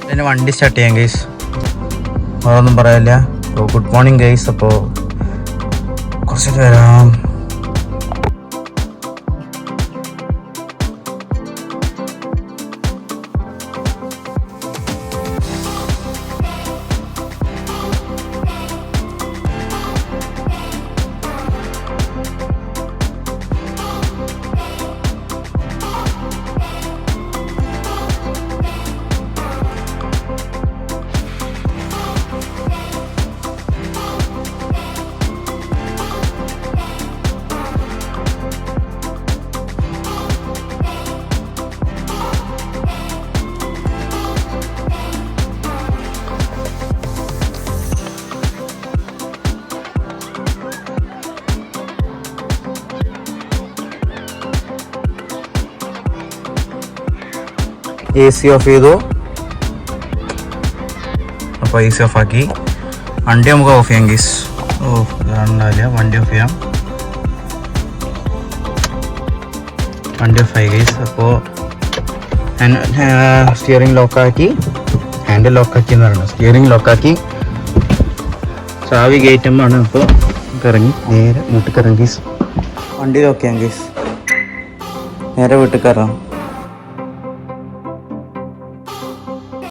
പിന്നെ വണ്ടി സ്റ്റാർട്ട് ചെയ്യാം ഗൈസ്, വേറൊന്നും പറയാനില്ല. അപ്പോൾ ഗുഡ് മോർണിംഗ് ഗൈസ്. അപ്പോൾ കുറച്ചിട്ട് വരാം. AC ഓഫ് ചെയ്തു. അപ്പോൾ AC ഓഫ് ആക്കി. വണ്ടി നമുക്ക് ഓഫ് ചെയ്യാം ഗീസ്. കാണുന്നില്ല, വണ്ടി ഓഫ് ചെയ്യാം. വണ്ടി ഓഫ് ആയി ഗീസ്. അപ്പോൾ സ്റ്റിയറിംഗ് ലോക്കാക്കി, ഹാൻഡിൽ ലോക്കാക്കി എന്ന് പറയുന്നത്. സ്റ്റിയറിംഗ് ലോക്കാക്കി, ചാവി കയറ്റുമ്പോഴാണ്. ഇപ്പോൾ ഇറങ്ങി നേരെ വീട്ടിൽ കയറാം ഗീസ്. വണ്ടി ലോക്ക് ചെയ്യാം ഗീസ്, നേരെ വീട്ടിൽ കയറാം.